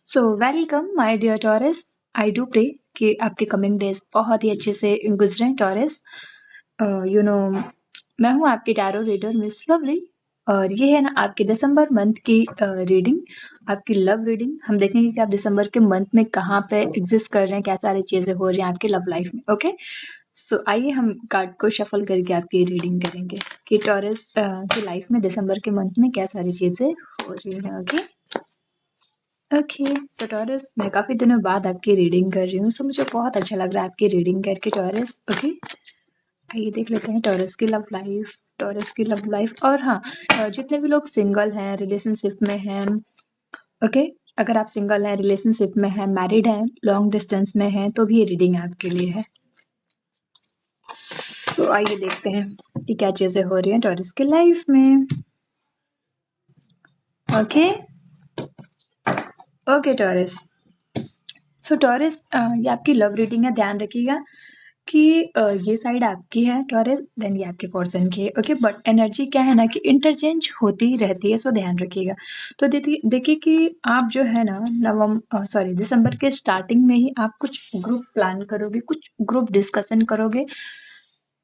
So welcome my dear Taurus. I do pray कि आपके coming days बहुत ही अच्छे से गुजरें टॉरस। यू नो मैं हूँ आपकी टैरो रीडर मिस लवली और ये है ना आपके दिसंबर मंथ की रीडिंग, आपकी लव रीडिंग। हम देखेंगे कि आप दिसंबर के मंथ में कहाँ पे एग्जिस्ट कर रहे हैं, क्या सारी चीजें हो रही हैं आपकी लव लाइफ में। ओके, सो आइए हम कार्ड को शफल करके आपकी रीडिंग करेंगे कि टॉरस की लाइफ में दिसंबर के मंथ में क्या सारी चीजें हो रही हैं। ओके सो टॉरस, मैं काफ़ी दिनों बाद आपकी रीडिंग कर रही हूँ, सो मुझे बहुत अच्छा लग रहा है आपकी रीडिंग करके टॉरस। ओके, आइए देख लेते हैं टॉरस की लव लाइफ, टॉरस की लव लाइफ। और हाँ, जितने भी लोग सिंगल हैं, रिलेशनशिप में हैं, ओके, अगर आप सिंगल हैं, रिलेशनशिप में हैं, मैरिड हैं, लॉन्ग डिस्टेंस में हैं, तो भी ये रीडिंग आपके लिए है। सो आइए देखते हैं कि क्या चीज़ें हो रही हैं टॉरस की लाइफ में। ओके ओके टॉरस, सो टॉरस, ये आपकी लव रीडिंग है, ध्यान रखिएगा कि ये साइड आपकी है टॉरस, देन ये आपके पर्सन की है। ओके, बट एनर्जी क्या है ना कि इंटरचेंज होती रहती है, सो ध्यान रखिएगा। तो देखिए कि आप जो है ना दिसंबर के स्टार्टिंग में ही आप कुछ ग्रुप प्लान करोगे, कुछ ग्रुप डिस्कशन करोगे।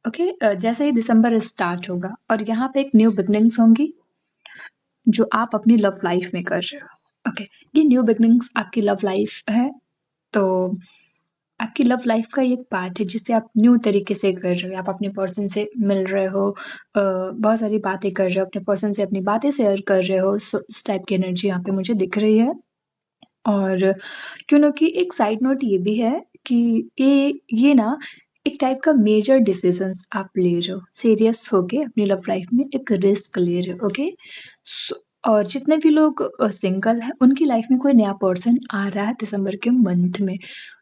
ओके, जैसे ही दिसंबर स्टार्ट होगा और यहाँ पे एक न्यू बिगनिंग्स होंगी जो आप अपनी लव लाइफ में कर रहे हो। ओके, ये न्यू बिगनिंग्स आपकी लव लाइफ है, तो आपकी लव लाइफ का ये एक पार्ट है जिसे आप न्यू तरीके से कर रहे हो। आप अपने पर्सन से मिल रहे हो, बहुत सारी बातें कर रहे हो, अपने पर्सन से अपनी बातें शेयर कर रहे हो। इस टाइप की एनर्जी यहाँ पे मुझे दिख रही है। और क्यों ना कि एक साइड नोट ये भी है कि ये ना एक टाइप का मेजर डिसीजंस आप ले रहे हो, सीरियस होके अपनी लव लाइफ में एक रिस्क ले रहे हो। ओके, और जितने भी लोग सिंगल हैं उनकी लाइफ में कोई नया पर्सन आ रहा है दिसंबर के मंथ में।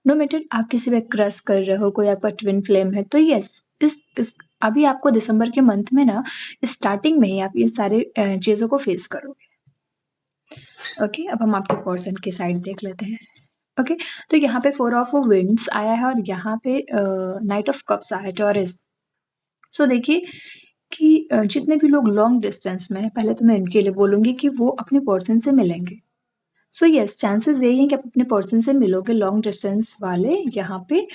नो मैटर आप किसी पे क्रश कर रहे हो, कोई आपका ट्विन फ्लेम है, तो यस, इस अभी आपको दिसंबर के मंथ में ना स्टार्टिंग में ही आप ये सारे चीज़ों को फेस करोगे। ओके, अब हम आपके पर्सन की साइड देख लेते हैं। ओके, तो यहाँ पे 4 ऑफ विंड्स आया है और यहाँ पे नाइट ऑफ कप्स आया है टॉरस। सो देखिए कि जितने भी लोग लॉन्ग डिस्टेंस में हैं, पहले तो मैं इनके लिए बोलूँगी कि वो अपने पर्सन से मिलेंगे। सो यस, चांसेस यही हैं कि आप अपने पर्सन से मिलोगे, लॉन्ग डिस्टेंस वाले यहाँ पे।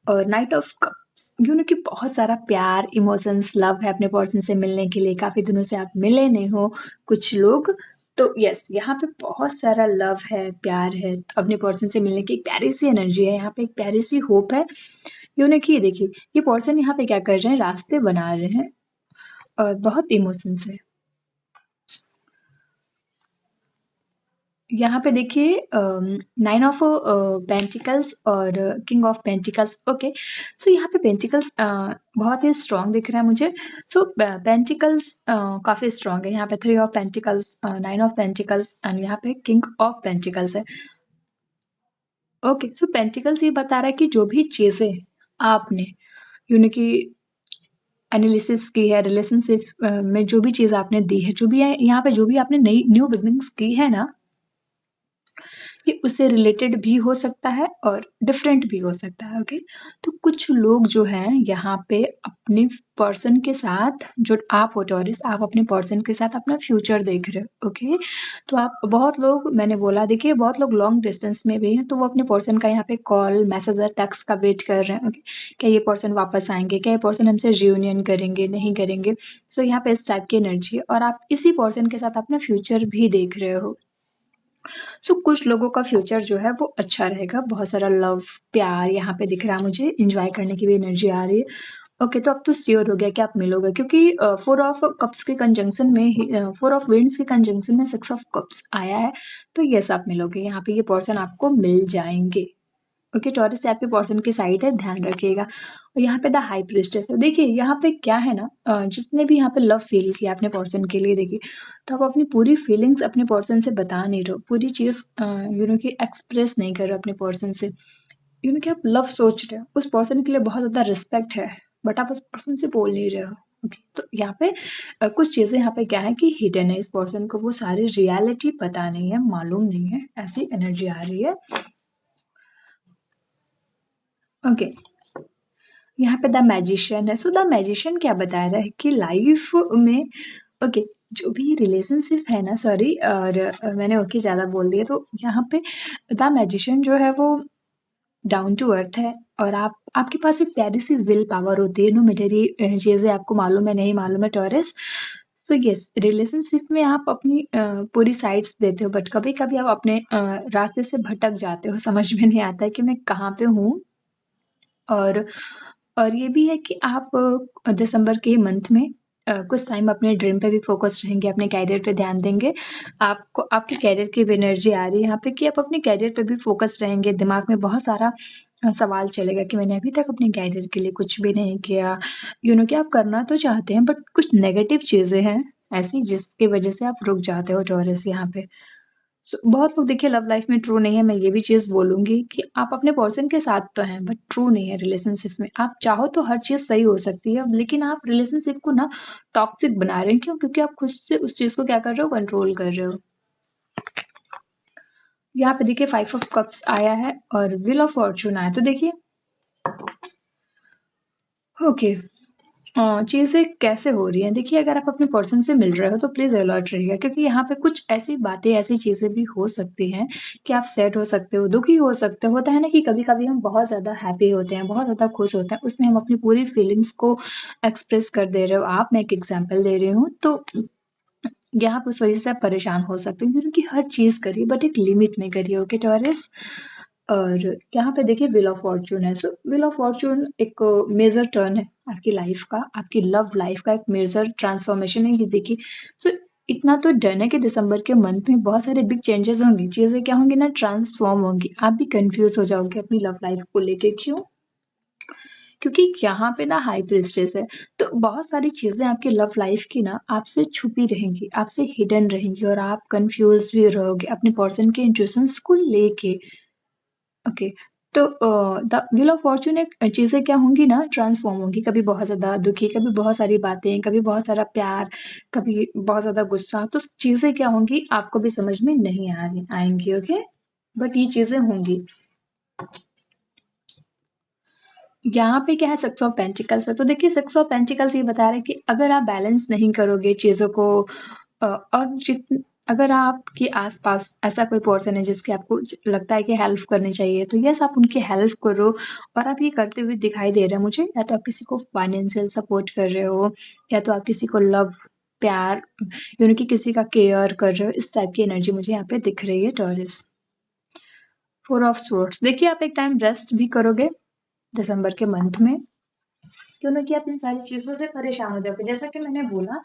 और night of cups, you know कि बहुत सारा प्यार, इमोशंस, लव है अपने पर्सन से मिलने के लिए। काफ़ी दिनों से आप मिले नहीं हो कुछ लोग, तो यस, यहाँ पे बहुत सारा लव है, प्यार है। तो अपने पर्सन से मिलने की एक प्यारी सी एनर्जी है, यहाँ पे एक प्यारी सी होप है। यू नो कि ये देखिए, ये पर्सन यहाँ पे क्या कर रहे हैं, रास्ते बना रहे हैं और बहुत इमोशंस है। यहाँ पे देखिए 9 ऑफ पेंटिकल्स और किंग ऑफ पेंटिकल्स। ओके, सो यहाँ पे पेंटिकल्स बहुत ही स्ट्रांग दिख रहा है मुझे। सो पेंटिकल्स काफ़ी स्ट्रांग है। यहाँ पे 3 of pentacles, 9 of pentacles and यहाँ पे किंग ऑफ पेंटिकल्स है। ओके, सो पेंटिकल्स ये बता रहा है कि जो भी चीज़ें आपने यू नो कि एनालिसिस की है, रिलेशनशिप में जो भी चीज़ आपने दी है, जो भी है यहाँ पे, जो भी आपने नई न्यू बिगनिंग्स की है ना, ये उससे रिलेटेड भी हो सकता है और डिफरेंट भी हो सकता है। ओके, तो कुछ लोग जो हैं यहाँ पे अपने पर्सन के साथ, जो आप हो टॉरिस, आप अपने पर्सन के साथ अपना फ्यूचर देख रहे हो। ओके, तो आप, बहुत लोग, मैंने बोला देखिए, बहुत लोग लॉन्ग डिस्टेंस में भी हैं, तो वो अपने पर्सन का यहाँ पे कॉल, मैसेज या टेक्स्ट का वेट कर रहे हैं। ओके, क्या ये पर्सन वापस आएंगे, क्या ये पर्सन हमसे रियूनियन करेंगे, नहीं करेंगे। सो यहाँ पे इस टाइप की एनर्जी है और आप इसी पर्सन के साथ अपना फ्यूचर भी देख रहे हो। सो कुछ लोगों का फ्यूचर जो है वो अच्छा रहेगा, बहुत सारा लव, प्यार यहाँ पे दिख रहा है मुझे, एंजॉय करने की भी एनर्जी आ रही है। ओके, तो अब तो श्योर हो गया कि आप मिलोगे, क्योंकि 4 ऑफ कप्स के कंजंक्शन में ही, 4 ऑफ विंड्स के कंजंक्शन में 6 ऑफ कप्स आया है, तो यस, आप मिलोगे। यहाँ पे ये पर्सन आपको मिल जाएंगे। ओके, टॉरस से आपके पर्सन की साइड है, ध्यान रखिएगा। और यहाँ पे द हाई प्रिस्टेस है। देखिए यहाँ पे क्या है ना, जितने भी यहाँ पे लव फील किया अपने पर्सन के लिए, देखिए, तो आप अपनी पूरी फीलिंग्स अपने पर्सन से बता नहीं रहे हो, पूरी चीज़ यू नो कि एक्सप्रेस नहीं कर रहे हो अपने पर्सन से। यू नो कि आप लव सोच रहे हो, उस पर्सन के लिए बहुत ज़्यादा रिस्पेक्ट है, बट आप उस पर्सन से बोल नहीं रहे हो। ओके, तो यहाँ पे कुछ चीज़ें यहाँ पे क्या है कि हिडन है, इस पर्सन को वो सारी रियलिटी पता नहीं है, मालूम नहीं है, ऐसी एनर्जी आ रही है। ओके, यहाँ पे द मैजिशियन है। सो द मैजिशियन क्या बता रहा है कि लाइफ में, ओके, जो भी रिलेशनशिप है ना, सॉरी, और मैंने ओके ज़्यादा बोल दिया, तो यहाँ पे द मैजिशियन जो है वो डाउन टू अर्थ है, और आपके पास एक प्यारी सी विल पावर होती है, नो मैटर ये चीज़ें आपको मालूम है नहीं मालूम है टॉरस। सो यस, रिलेशनशिप में आप अपनी पूरी साइड्स देते हो, बट कभी-कभी आप अपने रास्ते से भटक जाते हो, समझ में नहीं आता है कि मैं कहाँ पे हूँ। और ये भी है कि आप दिसंबर के मंथ में कुछ टाइम अपने ड्रीम पे भी फ़ोकस रहेंगे, अपने करियर पे ध्यान देंगे। आपको आपके करियर की भी एनर्जी आ रही है यहाँ पे कि आप अपने करियर पे भी फ़ोकस रहेंगे। दिमाग में बहुत सारा सवाल चलेगा कि मैंने अभी तक अपने करियर के लिए कुछ भी नहीं किया। कि आप करना तो चाहते हैं, बट कुछ नेगेटिव चीज़ें हैं ऐसी जिसकी वज़ह से आप रुक जाते हो टॉरस यहाँ पे। बहुत लोग देखिए लव लाइफ में ट्रू नहीं है, मैं ये भी चीज़ बोलूँगी कि आप अपने पर्सन के साथ तो हैं, बट ट्रू नहीं है रिलेशनशिप में। आप चाहो तो हर चीज़ सही हो सकती है, लेकिन आप रिलेशनशिप को ना टॉक्सिक बना रहे हैं। क्यों? क्योंकि आप खुद से उस चीज़ को क्या कर रहे हो, कंट्रोल कर रहे हो। यहाँ पे देखिए 5 ऑफ कप्स आया है और व्हील ऑफ फॉर्च्यून आया, तो देखिए ओके, चीज़ें कैसे हो रही हैं? देखिए, अगर आप अपने पर्सन से मिल रहे हो तो प्लीज़ अलर्ट रहिएगा, क्योंकि यहाँ पे कुछ ऐसी बातें, ऐसी चीज़ें भी हो सकती हैं कि आप सैड हो सकते हो, दुखी हो सकते हो। होता है ना कि कभी-कभी हम बहुत ज़्यादा हैप्पी होते हैं, बहुत ज़्यादा खुश होते हैं, उसमें हम अपनी पूरी फीलिंग्स को एक्सप्रेस कर दे रहे हो आप, मैं एक एग्ज़ाम्पल दे रही हूँ। तो यहाँ पे उस वज़ह से आप परेशान हो सकते हो, क्योंकि हर चीज़ करिए बट एक लिमिट में करिए, ओके टॉरस? और यहाँ पे देखिए व्हील ऑफ फॉर्च्यून है। सो व्हील ऑफ फॉर्च्यून एक मेजर टर्न है आपकी लाइफ का, आपकी लव लाइफ का एक मेजर ट्रांसफॉर्मेशन है ये देखिए। सो इतना तो डन है कि दिसंबर के मंथ में बहुत सारे बिग चेंजेस होंगे, चीज़ें क्या होंगी ना, ट्रांसफॉर्म होंगी। आप भी कंफ्यूज हो जाओगे अपनी लव लाइफ को लेके। क्यों? क्योंकि यहाँ पे ना हाई प्रीस्टेस है, तो बहुत सारी चीज़ें आपकी लव लाइफ की ना आपसे छुपी रहेंगी, आपसे हिडन रहेंगी, और आप कंफ्यूज भी रहोगे अपने पर्सन के इंट्यूशंस को लेके। ओके, तो द व्हील ऑफ फॉर्च्यून एक चीज़ें क्या होंगी ना, ट्रांसफ़ॉर्म होंगी, कभी बहुत ज़्यादा दुखी, कभी बहुत सारी बातें, कभी बहुत सारा प्यार, कभी बहुत ज़्यादा गुस्सा, तो चीज़ें क्या होंगी आपको भी समझ में नहीं आ रही आएँगी, ओके? बट ये चीज़ें होंगी। यहाँ पे क्या है, सिक्स ऑफ पेंटिकल्स है, तो देखिए सिक्स ऑफ पेंटिकल्स ये बता रहा है कि अगर आप बैलेंस नहीं करोगे चीज़ों को, और जित अगर आपके आस-पास ऐसा कोई पर्सन है जिसकी आपको लगता है कि हेल्प करनी चाहिए, तो यस आप उनकी हेल्प करो, और आप ये करते हुए दिखाई दे रहे हैं मुझे। या तो आप किसी को फाइनेंशियल सपोर्ट कर रहे हो, या तो आप किसी को लव, प्यार, कि किसी का केयर कर रहे हो, इस टाइप की एनर्जी मुझे यहाँ पे दिख रही है टॉरस। फोर ऑफ स्वॉर्ड्स, देखिए आप एक टाइम रेस्ट भी करोगे दिसंबर के मंथ में, कि आप इन सारी चीज़ों से परेशान हो जाओगे। जैसा कि मैंने बोला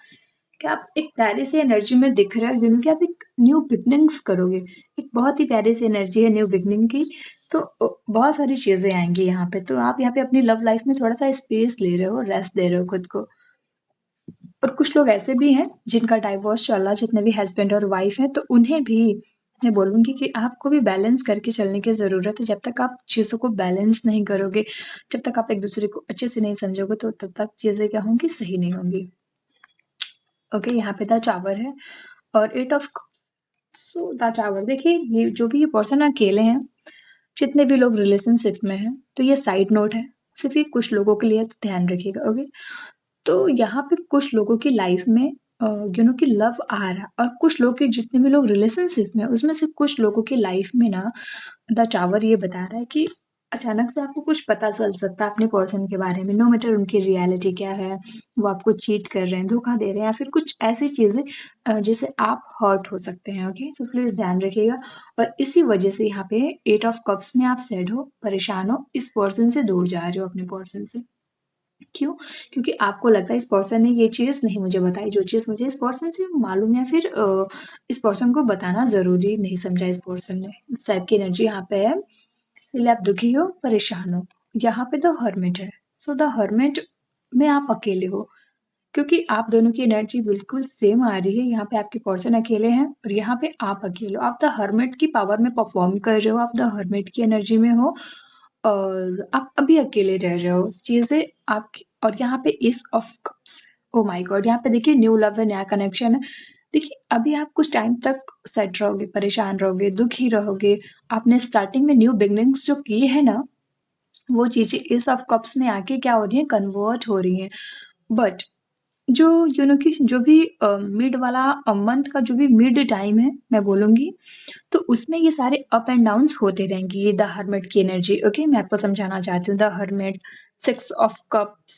कि आप एक प्यारी सी एनर्जी में दिख रहे हो, कि आप एक न्यू बिगिनिंग्स करोगे। एक बहुत ही प्यारी सी एनर्जी है न्यू बिगिनिंग की, तो बहुत सारी चीज़ें आएँगी यहाँ पे। तो आप यहाँ पे अपनी लव लाइफ में थोड़ा-सा स्पेस ले रहे हो, रेस्ट दे रहे हो खुद को। और कुछ लोग ऐसे भी हैं जिनका डाइवोर्स चल रहा है, जितने भी हस्बैंड और वाइफ हैं, तो उन्हें भी मैं बोलूँगी कि आपको भी बैलेंस करके चलने की ज़रूरत है। जब तक आप चीज़ों को बैलेंस नहीं करोगे, जब तक आप एक-दूसरे को अच्छे से नहीं समझोगे, तो तब तक चीज़ें क्या होंगी, सही नहीं होंगी। ओके, यहाँ पे द टावर है और 8 of cups. So the tower, देखिए ये जो भी ये पर्सन अकेले हैं, जितने भी लोग रिलेशनशिप में हैं, तो ये साइड नोट है। सिर्फ़ ये कुछ लोगों के लिए है, तो ध्यान रखिएगा, ओके? तो यहाँ पे कुछ लोगों की लाइफ में कि लव आ रहा है, और कुछ लोग के, जितने भी लोग रिलेशनशिप में हैं, उसमें से कुछ लोगों की लाइफ में ना द टावर ये बता रहा है कि अचानक से आपको कुछ पता चल सकता है अपने पर्सन के बारे में, नो मैटर उनकी रियलिटी क्या है, वो आपको चीट कर रहे हैं, धोखा दे रहे हैं, या फिर कुछ ऐसी चीज़ें जिससे आप हर्ट हो सकते हैं, ओके? सो प्लीज़ ध्यान रखिएगा। और इसी वजह से यहाँ पे 8 ऑफ कप्स में आप सैड हो, परेशान हो, इस पर्सन से दूर जा रहे हो अपने पर्सन से। क्यों? क्योंकि आपको लगता है इस पर्सन ने ये चीज़ नहीं मुझे बताई, जो चीज़ मुझे इस पर्सन से मालूम, या फिर इस पर्सन को बताना ज़रूरी नहीं समझा इस पर्सन ने। इस टाइप की एनर्जी यहाँ पे है, इसलिए आप दुखी हो, परेशान हो। यहाँ पे द हर्मिट है। सो द हर्मिट में आप अकेले हो, क्योंकि आप दोनों की एनर्जी बिल्कुल सेम आ रही है। यहाँ पे आपके पर्सन अकेले हैं और यहाँ पे आप अकेले हो। आप द हर्मिट की पावर में परफ़ॉर्म कर रहे हो, आप द हर्मिट की एनर्जी में हो, और आप अभी अकेले रह रहे हो। चीज़ें आपकी, और यहाँ पे S of cups, oh my God! यहाँ पे देखिए न्यू लव है, नया कनेक्शन है। देखिए अभी आप कुछ टाइम तक सैड रहोगे, परेशान रहोगे, दुखी रहोगे। आपने स्टार्टिंग में न्यू बिगिनिंग्स जो की है ना, वो चीज़ें एस ऑफ कप्स में आके क्या हो रही हैं, कन्वर्ट हो रही हैं। बट जो कि जो भी मिड वाला मंथ का जो भी मिड टाइम है मैं बोलूँगी, तो उसमें ये सारे अप एंड डाउन्स होते रहेंगे। ये द हर्मिट की एनर्जी, ओके, मैं आपको समझाना चाहती हूँ। The hermit, 6 of cups,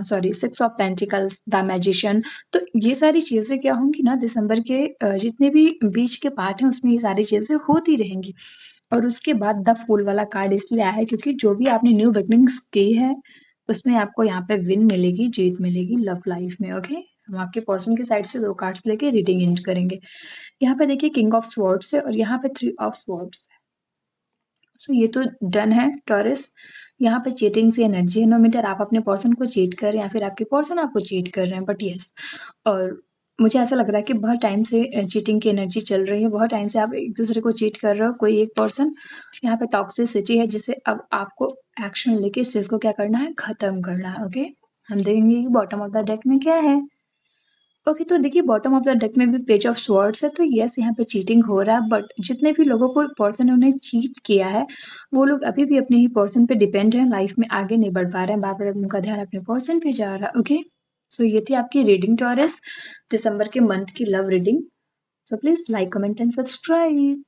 sorry 6 of pentacles, the magician. तो ये सारी चीज़ें क्या होंगी ना, दिसंबर के जितने भी बीच के पार्ट हैं उसमें ये सारी चीज़ें होती रहेंगी। और उसके बाद द फूल वाला कार्ड इसलिए आया है क्योंकि जो भी आपने न्यू बिगनिंग्स की है उसमें आपको यहाँ पे विन मिलेगी, जीत मिलेगी लव लाइफ में, ओके। हम आपके पर्सन की साइड से 2 कार्ड्स लेके रीडिंग एंड करेंगे। यहाँ पे देखिए किंग ऑफ स्वॉर्ड्स है और यहाँ पे 3 ऑफ स्वॉर्ड्स है। सो ये तो डन है टॉरस। यहाँ पे चीटिंग से एनर्जी है, नो मैटर आप अपने पर्सन को चीट कर रहे हैं या फिर आपके पर्सन आपको चीट कर रहे हैं, बट यस, और मुझे ऐसा लग रहा है कि बहुत टाइम से चीटिंग की एनर्जी चल रही है, बहुत टाइम से आप एक दूसरे को चीट कर रहे हो, कोई एक पर्सन। यहाँ पे टॉक्सिसिटी है जिसे अब आपको एक्शन लेके इस चीज को क्या करना है, खत्म करना है, ओके। हम देखेंगे कि बॉटम ऑफ द डेक में क्या है। ओके, तो देखिए बॉटम ऑफ द डेक में भी पेज ऑफ स्वॉर्ड्स है, तो यस यहाँ पे चीटिंग हो रहा है, बट जितने भी लोगों को पर्सन ने उन्हें चीट किया है वो लोग अभी भी अपने ही पर्सन पे डिपेंड है, लाइफ में आगे नहीं बढ़ पा रहे हैं, बार बार उनका ध्यान अपने पर्सन पे जा रहा है, ओके। सो ये थी आपकी रीडिंग टॉरस, दिसंबर के मंथ की love reading. So please like comment and subscribe.